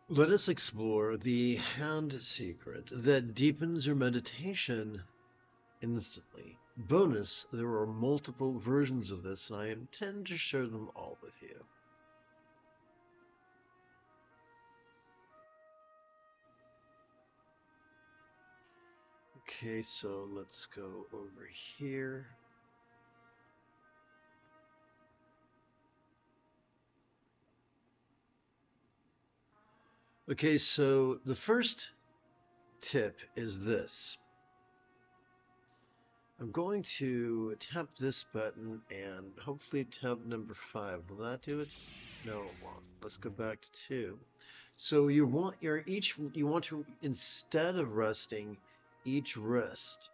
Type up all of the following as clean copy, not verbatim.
Let us explore the hand secret that deepens your meditation instantly. Bonus, there are multiple versions of this, and I intend to share them all with you. Okay, so let's go over here. Okay, so the first tip is this. I'm going to tap this button and hopefully tap number 5. Will that do it? No, it won't. Let's go back to 2. So you want to, instead of resting each wrist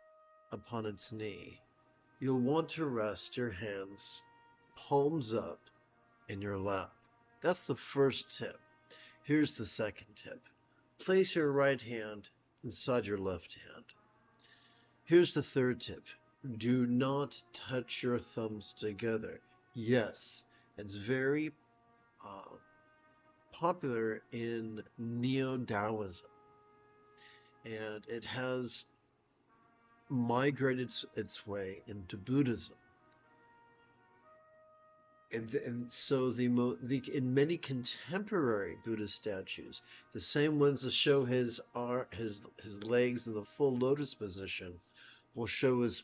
upon its knee, you'll want to rest your hands palms up in your lap. That's the first tip. Here's the second tip. Place your right hand inside your left hand. Here's the third tip. Do not touch your thumbs together. Yes, it's very popular in Neo-Taoism, and it has migrated its way into Buddhism. And so in many contemporary Buddhist statues, the same ones that show his legs in the full lotus position will show his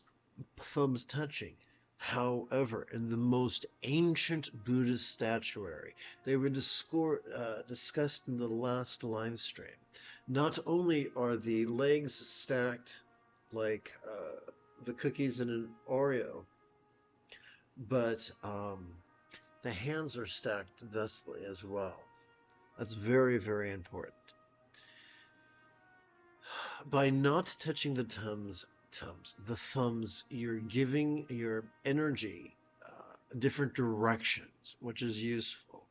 thumbs touching. However, in the most ancient Buddhist statuary, they were discussed in the last live stream. Not only are the legs stacked like the cookies in an Oreo, but the hands are stacked thusly as well. That's very, very important. By not touching the thumbs, you're giving your energy different directions, which is useful.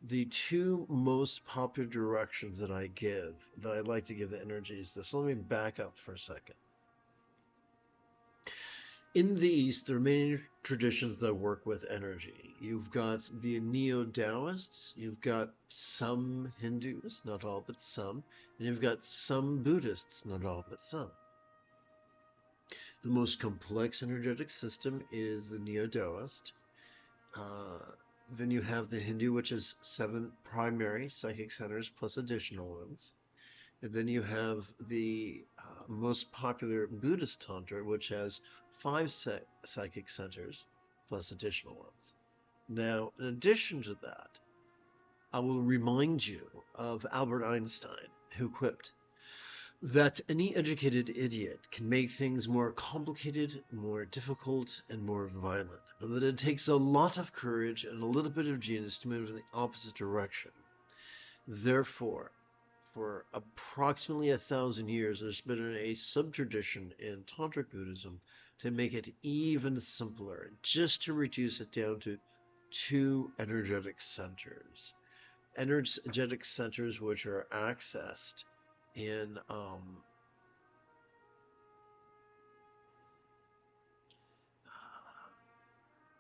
The two most popular directions that I like to give the energy is this. Let me back up for a second. In the East, there are many traditions that work with energy. You've got the Neo-Taoists, you've got some Hindus, not all but some, and you've got some Buddhists, not all but some. The most complex energetic system is the Neo-Taoist. Then you have the Hindu, which is 7 primary psychic centers plus additional ones. And then you have the most popular Buddhist Tantra, which has 5 psychic centers plus additional ones. Now, in addition to that, I will remind you of Albert Einstein, who quipped that any educated idiot can make things more complicated, more difficult, and more violent, and that it takes a lot of courage and a little bit of genius to move in the opposite direction. Therefore, for approximately 1,000 years, there's been a sub-tradition in Tantric Buddhism to make it even simpler, just to reduce it down to 2 energetic centers. Energetic centers which are accessed in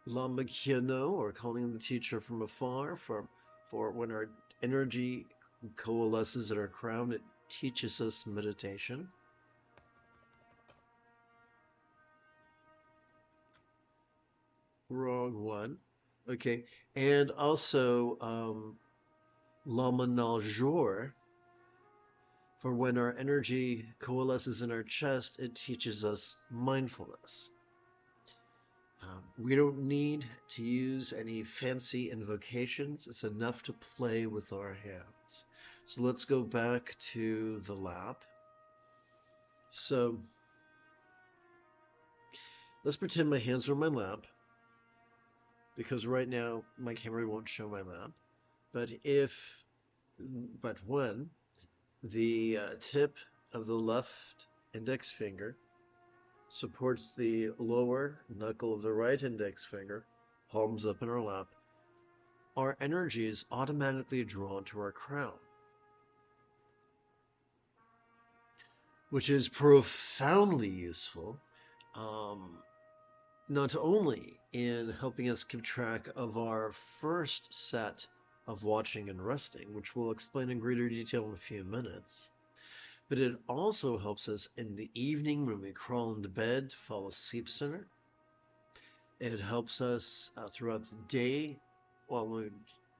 Lama, or calling the teacher from afar, for when our energy coalesces at our crown, it teaches us meditation. Wrong one. Okay, and also Lama Naljor, for when our energy coalesces in our chest, it teaches us mindfulness. We don't need to use any fancy invocations. It's enough to play with our hands. So let's go back to the lap. So let's pretend my hands are on my lap, because right now my camera won't show my lap. But when the tip of the left index finger supports the lower knuckle of the right index finger, palms up in our lap, our energy is automatically drawn to our crown, which is profoundly useful, not only in helping us keep track of our first set of watching and resting, which we'll explain in greater detail in a few minutes. But it also helps us in the evening when we crawl into bed to fall asleep sooner. It helps us throughout the day. Well,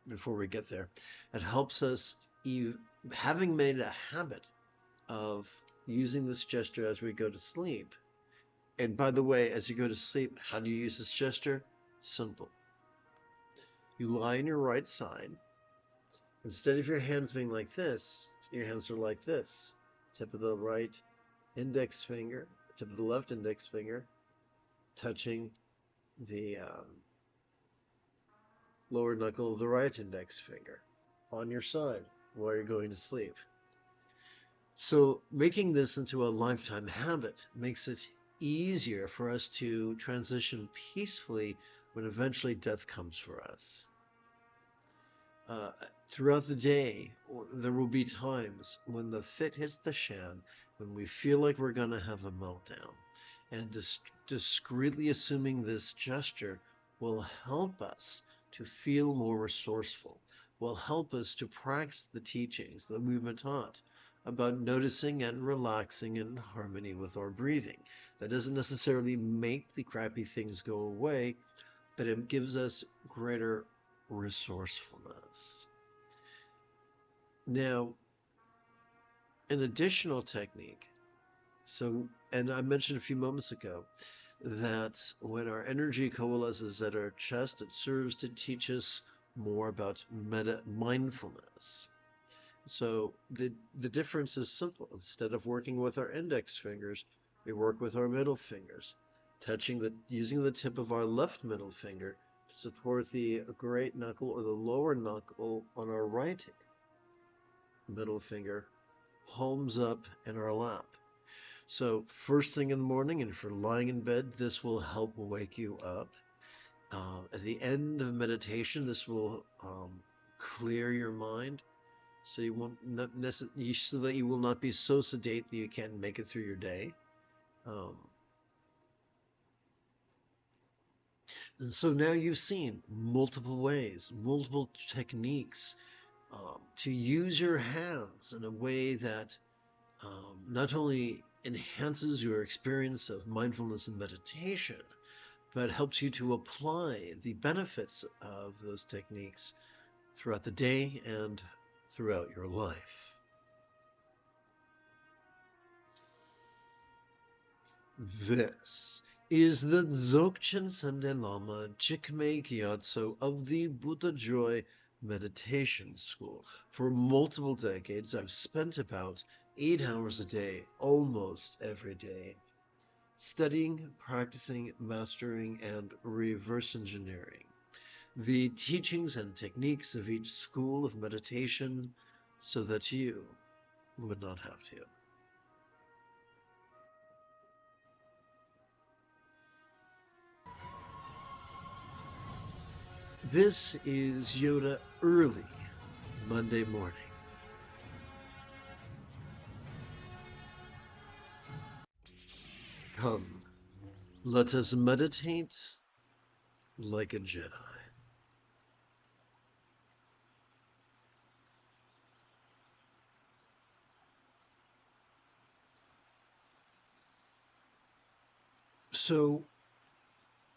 before we get there, it helps us, having made a habit of using this gesture as we go to sleep. And by the way, as you go to sleep, how do you use this gesture? Simple. You lie on your right side. Instead of your hands being like this, your hands are like this. Tip of the right index finger, tip of the left index finger, touching the lower knuckle of the right index finger on your side while you're going to sleep. So making this into a lifetime habit makes it easier for us to transition peacefully when eventually death comes for us. Throughout the day, there will be times when the fit hits the shan, when we feel like we're going to have a meltdown. And discreetly assuming this gesture will help us to feel more resourceful, will help us to practice the teachings that we've been taught about noticing and relaxing in harmony with our breathing. That doesn't necessarily make the crappy things go away, but it gives us greater resourcefulness. Now, an additional technique, and I mentioned a few moments ago that when our energy coalesces at our chest, it serves to teach us more about mindfulness. So the difference is simple. Instead of working with our index fingers, we work with our middle fingers, using the tip of our left middle finger to support the great knuckle or the lower knuckle on our right middle finger, palms up in our lap. So first thing in the morning, and if you're lying in bed, this will help wake you up. At the end of meditation, this will clear your mind, so you won't so that you will not be so sedate that you can't make it through your day. And so now you've seen multiple ways, multiple techniques to use your hands in a way that not only enhances your experience of mindfulness and meditation, but helps you to apply the benefits of those techniques throughout the day and throughout your life. This is the Dzogchen Sende Lama Jigme Gyatso of the Buddha Joy Meditation School. For multiple decades, I've spent about 8 hours a day, almost every day, studying, practicing, mastering, and reverse engineering the teachings and techniques of each school of meditation so that you would not have to. This is Yoda early Monday morning. Come, let us meditate like a Jedi. So,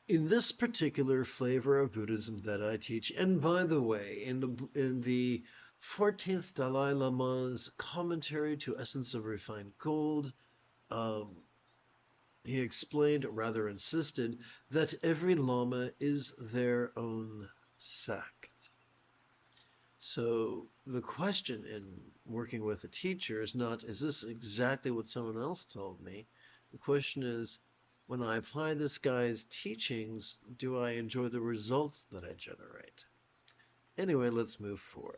in this particular flavor of Buddhism that I teach, and by the way, in the 14th Dalai Lama's commentary to Essence of Refined Gold, he explained, rather insisted, that every Lama is their own sect. So the question in working with a teacher is not, is this exactly what someone else told me? The question is, when I apply this guy's teachings, do I enjoy the results that I generate? Anyway, let's move forward.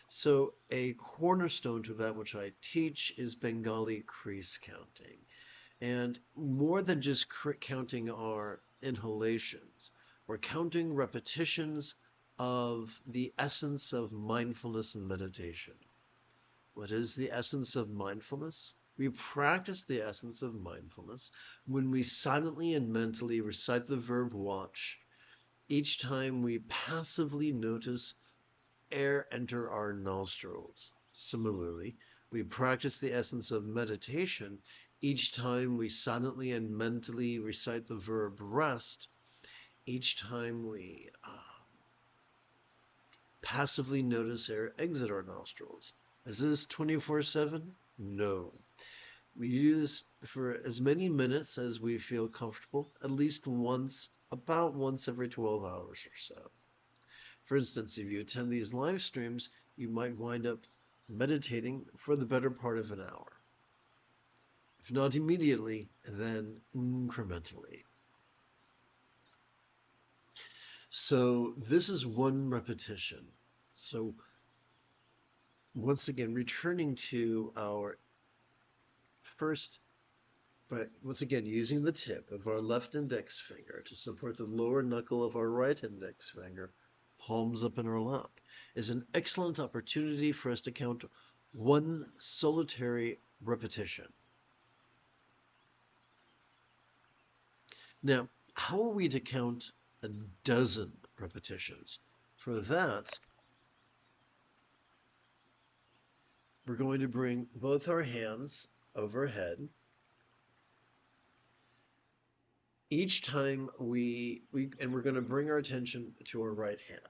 So a cornerstone to that which I teach is Bengali crease counting. And more than just counting our inhalations, we're counting repetitions of the essence of mindfulness and meditation. What is the essence of mindfulness? We practice the essence of mindfulness when we silently and mentally recite the verb watch each time we passively notice air enter our nostrils. Similarly, we practice the essence of meditation each time we silently and mentally recite the verb rest, each time we passively notice air exit our nostrils. Is this 24/7? No. We do this for as many minutes as we feel comfortable, at least once, about once every 12 hours or so. For instance, if you attend these live streams, you might wind up meditating for the better part of an hour. If not immediately, then incrementally. So this is one repetition. So once again, returning to our first, but once again, using the tip of our left index finger to support the lower knuckle of our right index finger, palms up in our lap, is an excellent opportunity for us to count one solitary repetition. Now, how are we to count a dozen repetitions? For that, we're going to bring both our hands overhead. Each time we're going to bring our attention to our right hand.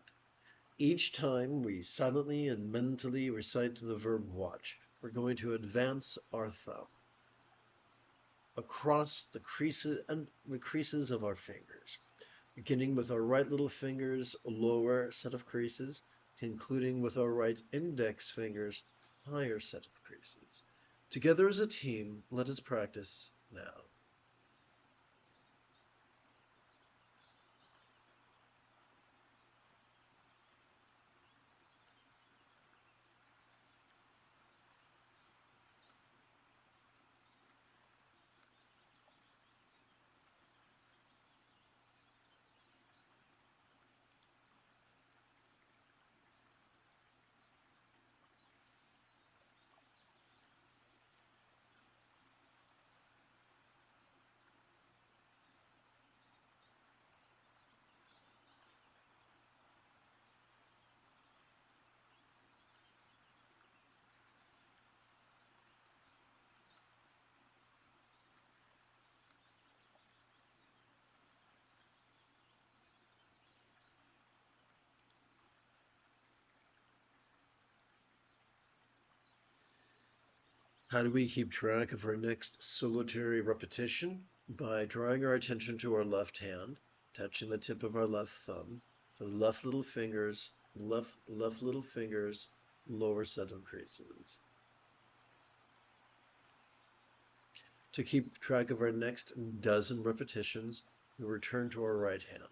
Each time we silently and mentally recite the verb watch, we're going to advance our thumb across the creases of our fingers, beginning with our right little finger's lower set of creases, concluding with our right index finger's higher set of creases. Together as a team, let us practice now. How do we keep track of our next solitary repetition? By drawing our attention to our left hand, touching the tip of our left thumb, for the left little fingers, left little fingers, lower set of creases. To keep track of our next dozen repetitions, we return to our right hand.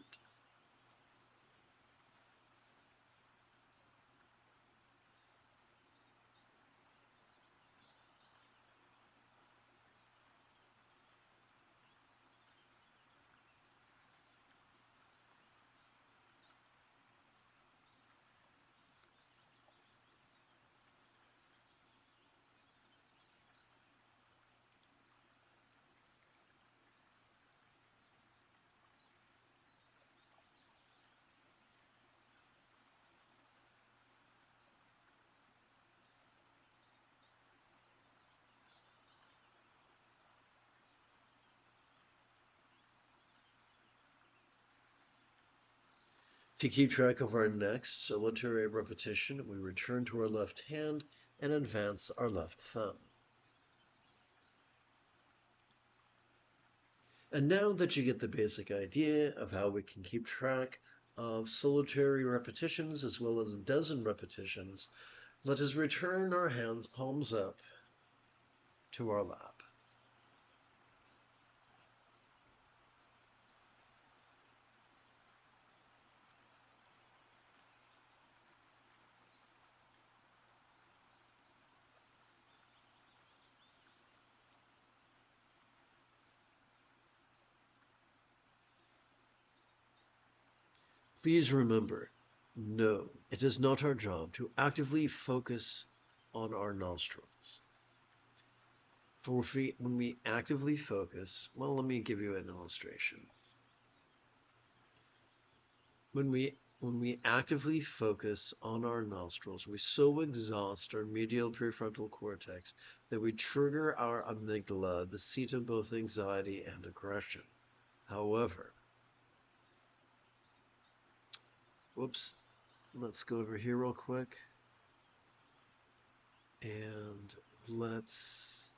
To keep track of our next solitary repetition, we return to our left hand and advance our left thumb. And now that you get the basic idea of how we can keep track of solitary repetitions as well as dozen repetitions, let us return our hands palms up to our lap. Please remember, no, it is not our job to actively focus on our nostrils. For when we actively focus, well, let me give you an illustration. When we when we actively focus on our nostrils, we so exhaust our medial prefrontal cortex that we trigger our amygdala, the seat of both anxiety and aggression. However, whoops, let's go over here real quick and let's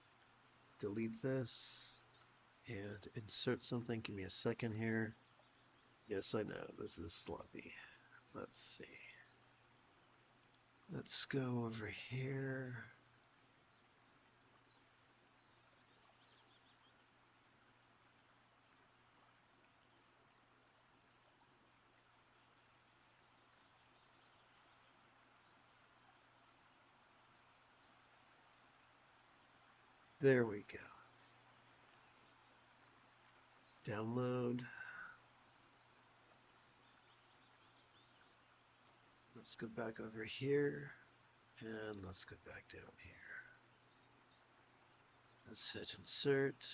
delete this and insert something. Give me a second here. Yes, I know, this is sloppy. Let's see. Let's go over here. There we go. Download. Let's go back over here and let's go back down here. Let's hit insert,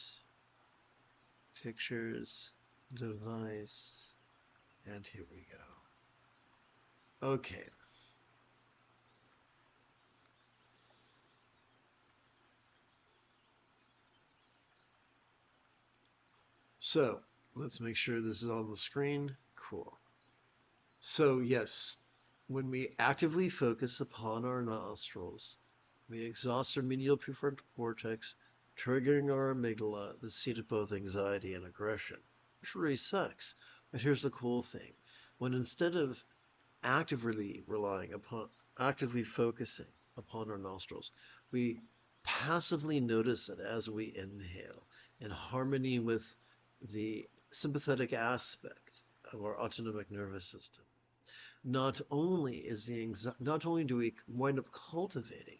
pictures, device, and here we go. Okay. So let's make sure this is on the screen. Cool. So yes, when we actively focus upon our nostrils, we exhaust our medial prefrontal cortex, triggering our amygdala, the seat of both anxiety and aggression, which really sucks. But here's the cool thing. When instead of actively focusing upon our nostrils, we passively notice it as we inhale in harmony with the sympathetic aspect of our autonomic nervous system. Not only do we wind up cultivating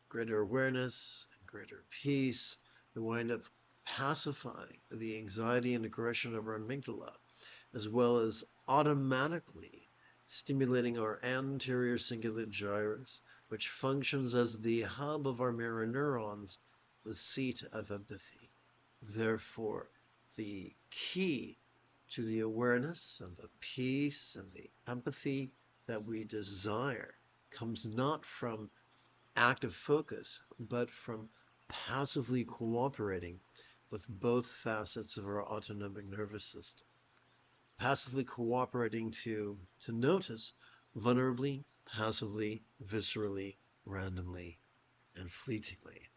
greater awareness and greater peace, we wind up pacifying the anxiety and aggression of our amygdala, as well as automatically stimulating our anterior cingulate gyrus, which functions as the hub of our mirror neurons, the seat of empathy. Therefore, the key to the awareness and the peace and the empathy that we desire comes not from active focus, but from passively cooperating with both facets of our autonomic nervous system. Passively cooperating to notice vulnerably, passively, viscerally, randomly, and fleetingly.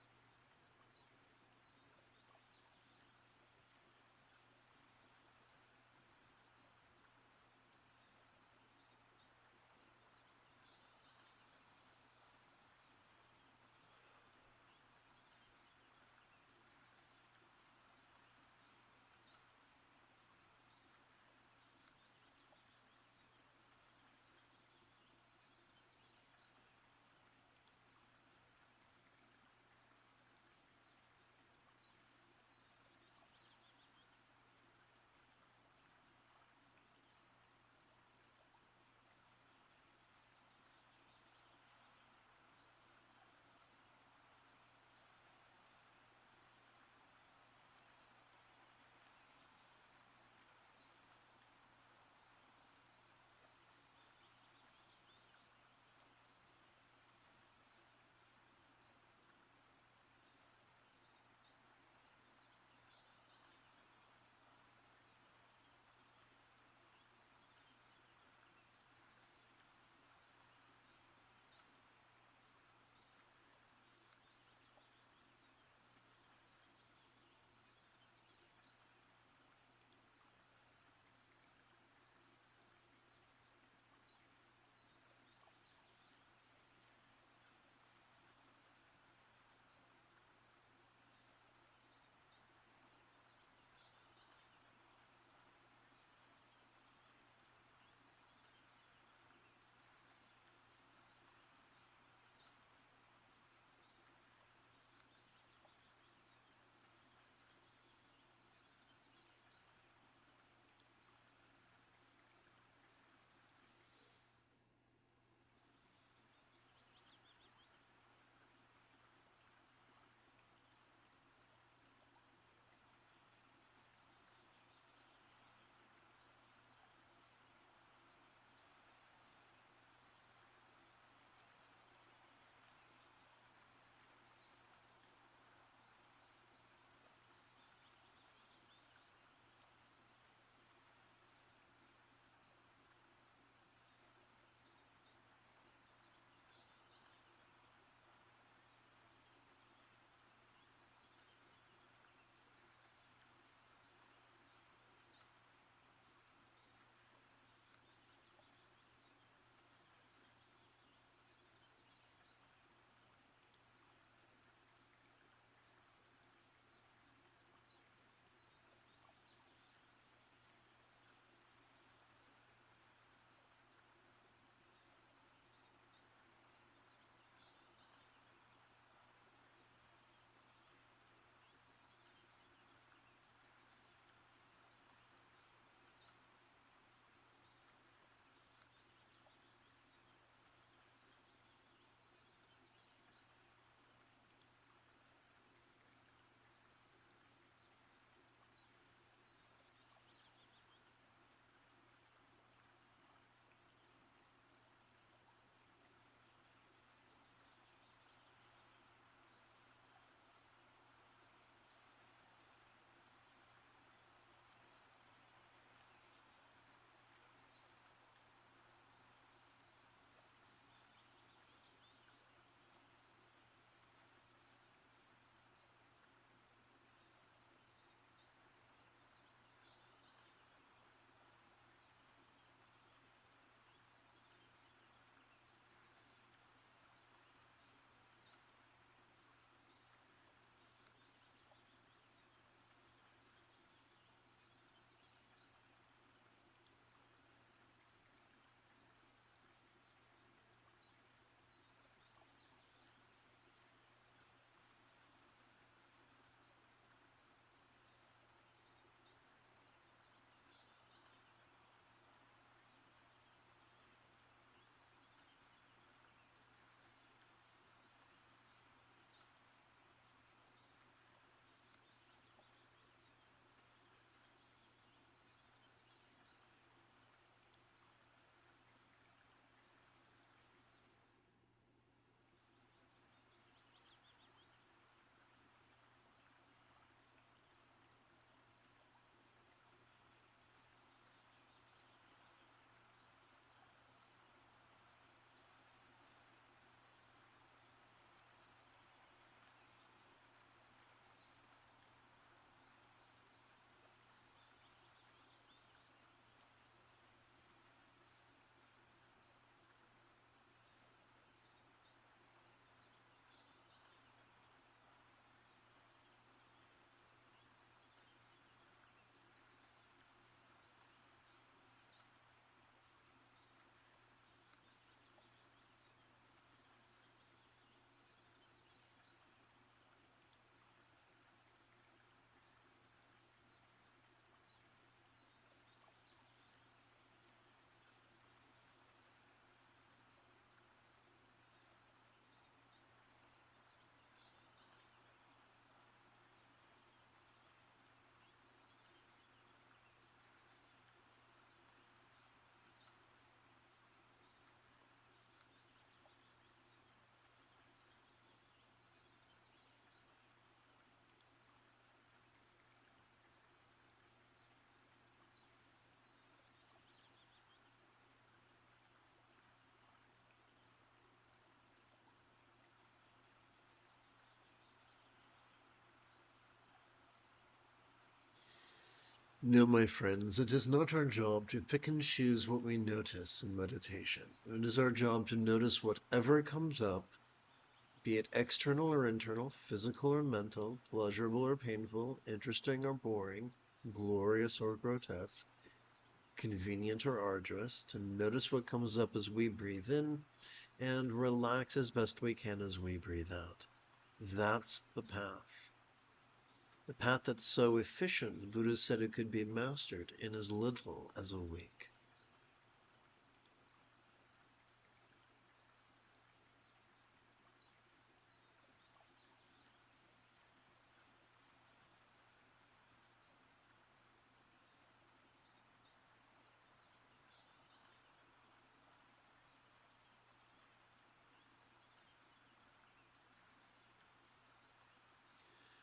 No, my friends, it is not our job to pick and choose what we notice in meditation. It is our job to notice whatever comes up, be it external or internal, physical or mental, pleasurable or painful, interesting or boring, glorious or grotesque, convenient or arduous, to notice what comes up as we breathe in and relax as best we can as we breathe out. That's the path. The path that's so efficient, the Buddha said it could be mastered in as little as a week.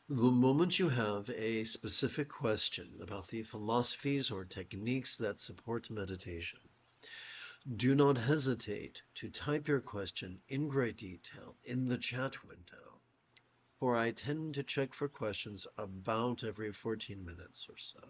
The moment you have a specific question about the philosophies or techniques that support meditation, do not hesitate to type your question in great detail in the chat window, for I tend to check for questions about every 14 minutes or so.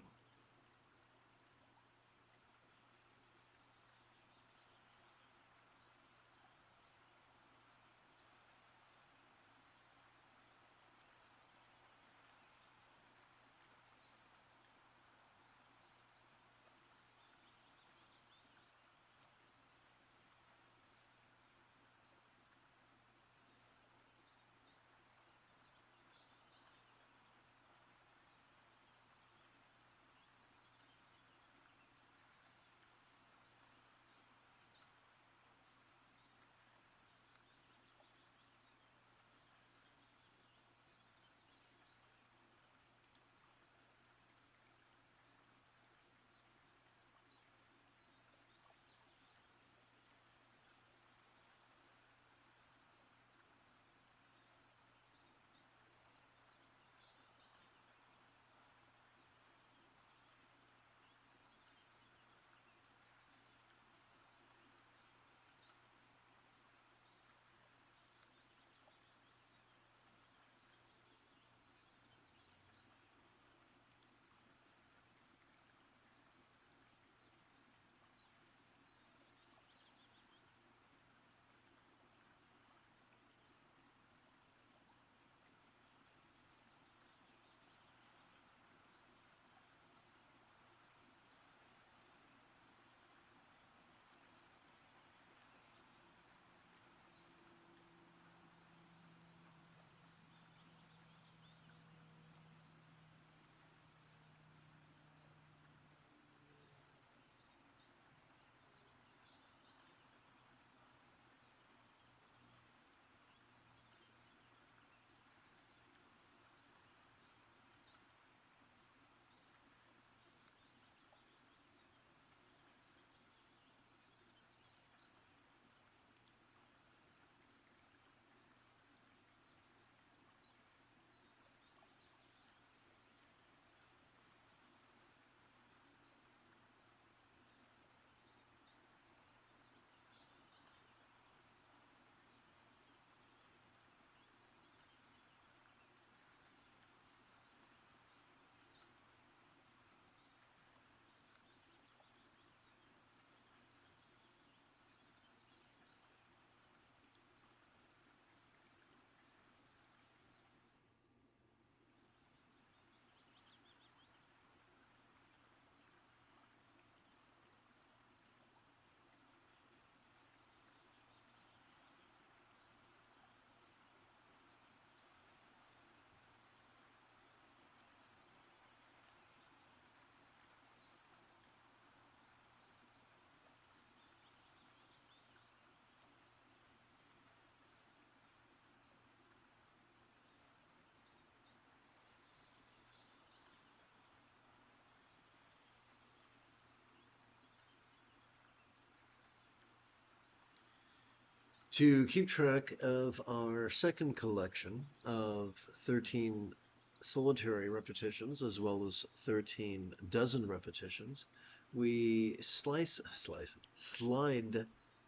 To keep track of our second collection of 13 solitary repetitions as well as 13 dozen repetitions, we slide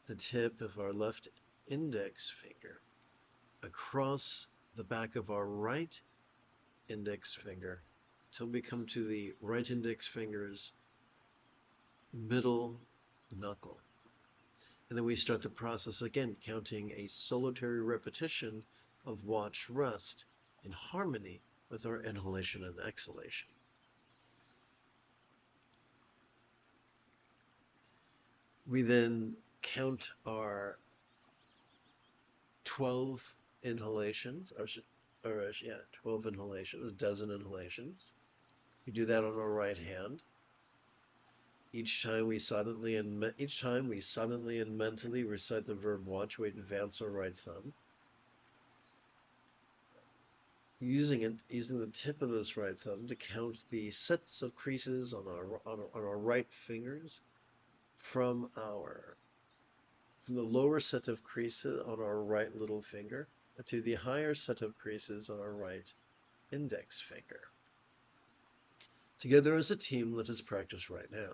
the tip of our left index finger across the back of our right index finger till we come to the right index finger's middle knuckle. And then we start the process again, counting a solitary repetition of watch rest in harmony with our inhalation and exhalation. We then count our 12 inhalations, 12 inhalations, a dozen inhalations. We do that on our right hand. Each time we silently and mentally recite the verb watch, we advance our right thumb. Using the tip of this right thumb to count the sets of creases on our right fingers from the lower set of creases on our right little finger to the higher set of creases on our right index finger. Together as a team, let us practice right now.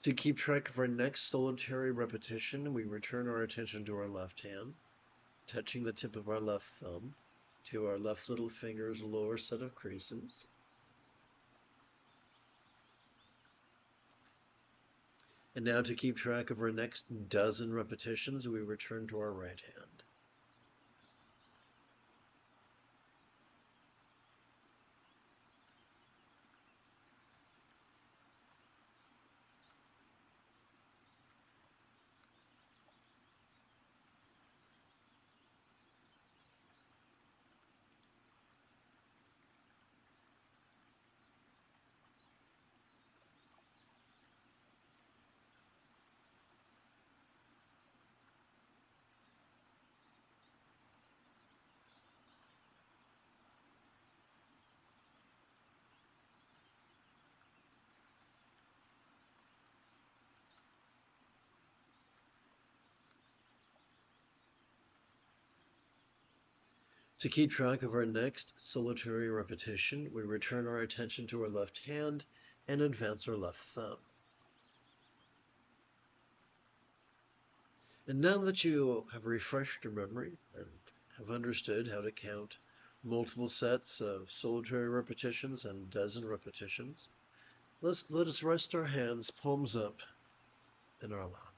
To keep track of our next solitary repetition, we return our attention to our left hand, touching the tip of our left thumb to our left little finger's lower set of creases. And now to keep track of our next dozen repetitions, we return to our right hand. To keep track of our next solitary repetition, we return our attention to our left hand and advance our left thumb. And now that you have refreshed your memory and have understood how to count multiple sets of solitary repetitions and dozen repetitions, let us rest our hands palms up in our lap.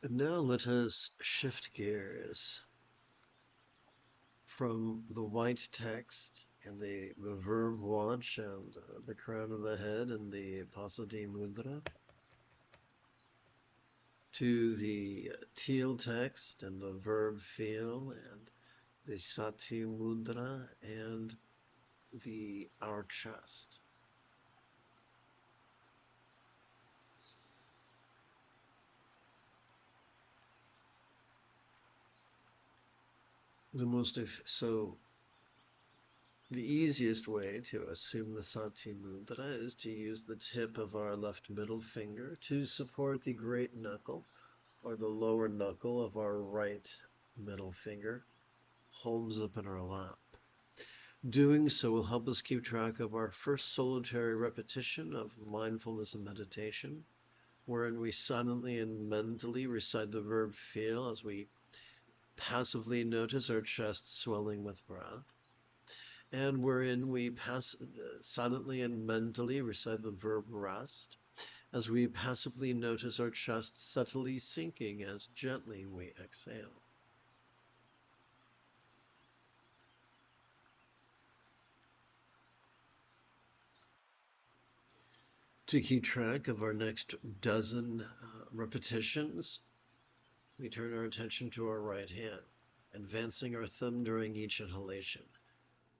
And now let us shift gears from the white text and the verb watch and the crown of the head and the Pasadi Mudra to the teal text and the verb feel and the Sati Mudra and our chest. The easiest way to assume the Sati Mudra is to use the tip of our left middle finger to support the great knuckle or the lower knuckle of our right middle finger, palms up in our lap. Doing so will help us keep track of our first solitary repetition of mindfulness and meditation, wherein we silently and mentally recite the verb feel as we passively notice our chest swelling with breath, and wherein we silently and mentally recite the verb rest as we passively notice our chest subtly sinking as gently we exhale. To keep track of our next dozen repetitions, we turn our attention to our right hand, advancing our thumb during each inhalation,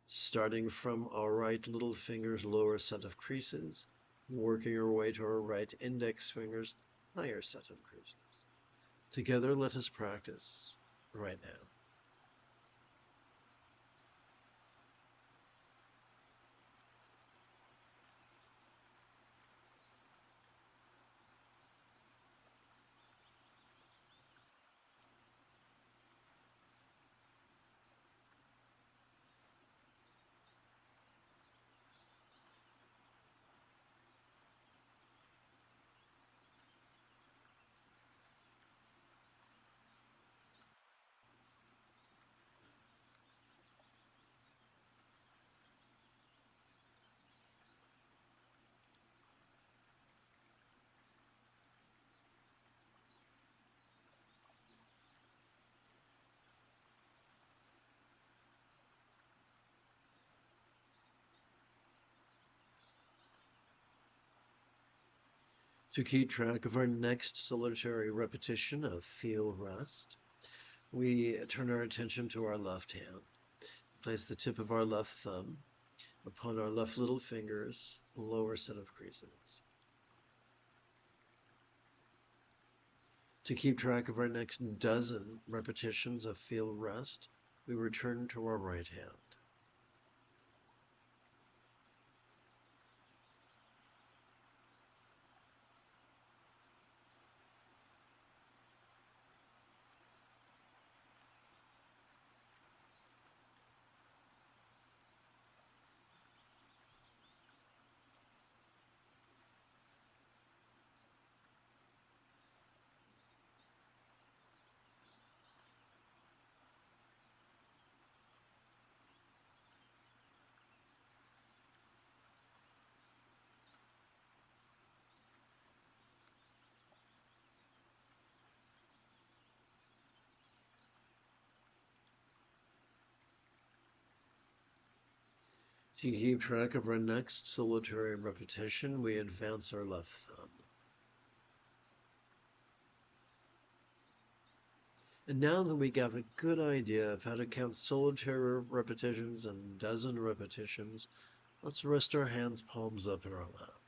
starting from our right little finger's lower set of creases, working our way to our right index finger's higher set of creases. Together, let us practice right now. To keep track of our next solitary repetition of feel rest, we turn our attention to our left hand. Place the tip of our left thumb upon our left little finger's lower set of creases. To keep track of our next dozen repetitions of feel rest, we return to our right hand. To keep track of our next solitary repetition, we advance our left thumb. And now that we got a good idea of how to count solitary repetitions and dozen repetitions, let's rest our hands palms up in our lap.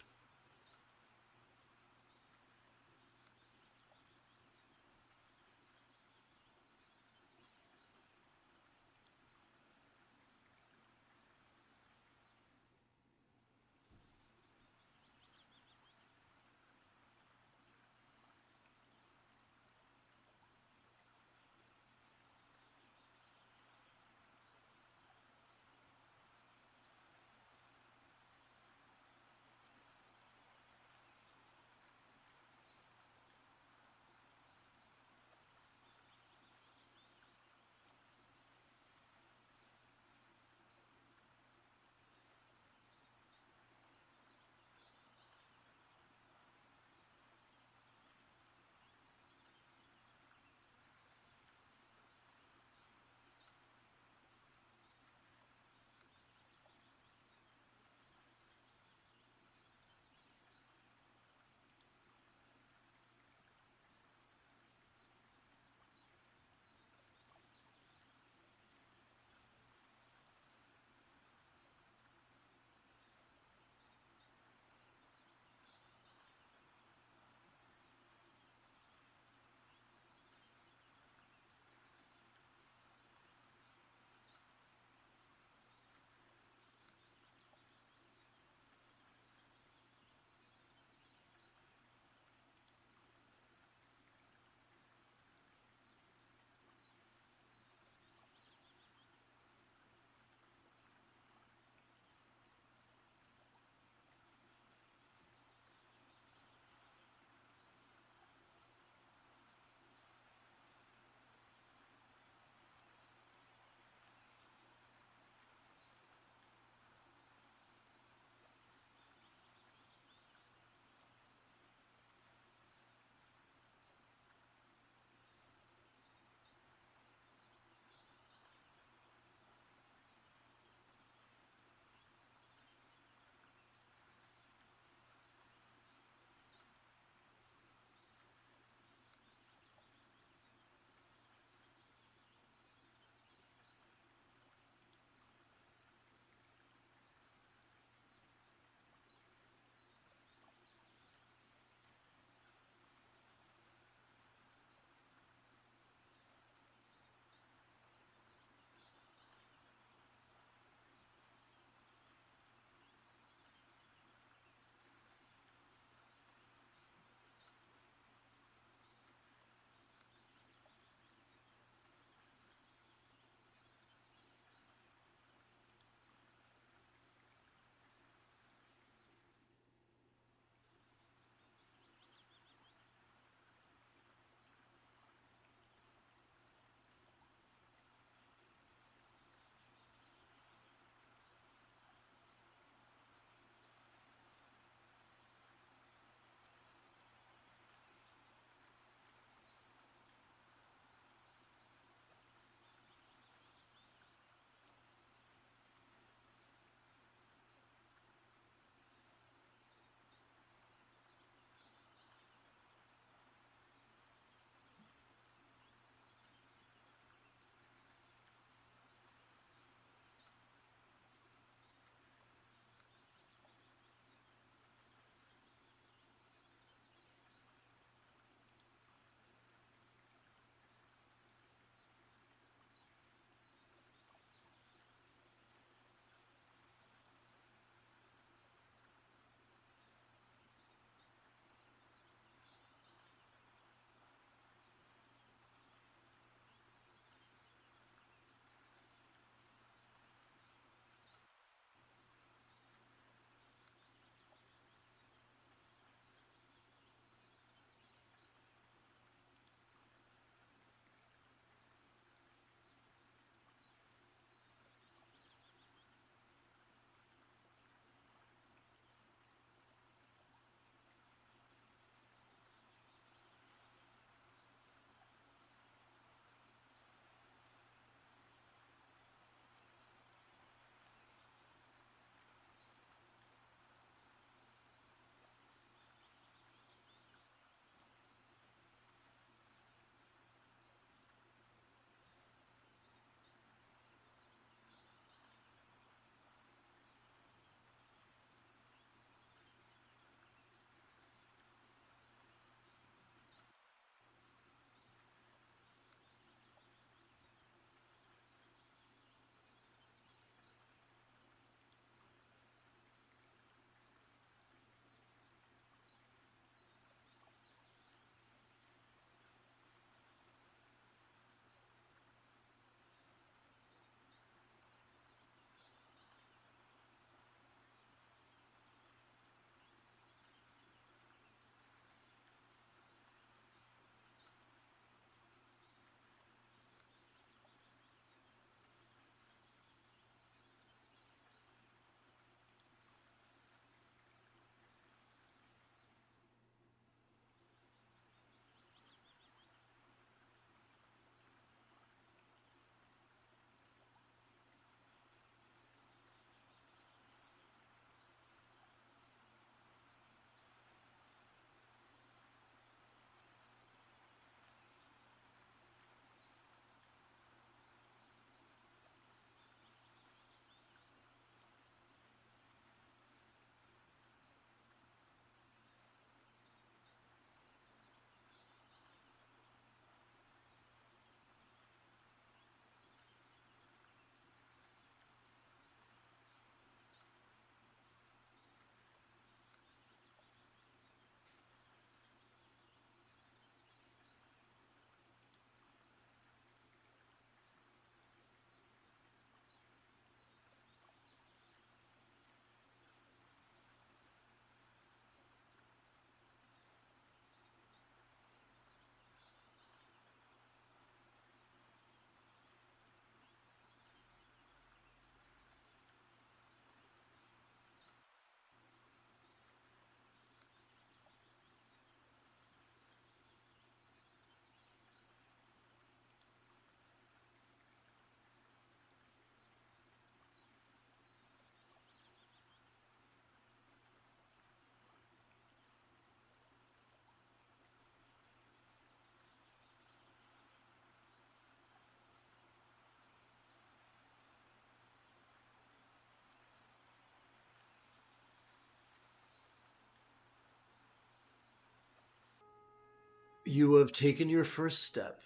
You have taken your first step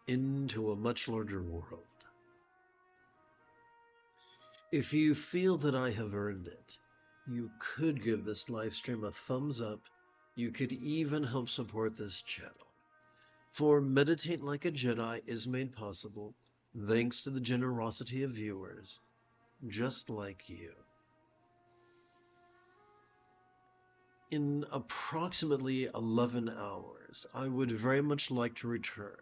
into a much larger world. If you feel that I have earned it, you could give this live stream a thumbs up. You could even help support this channel. For Meditate Like a Jedi is made possible thanks to the generosity of viewers just like you. In approximately 11 hours, I would very much like to return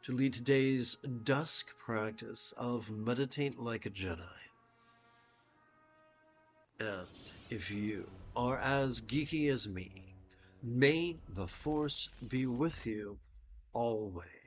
to lead today's dusk practice of Meditate Like a Jedi. And if you are as geeky as me, may the Force be with you always.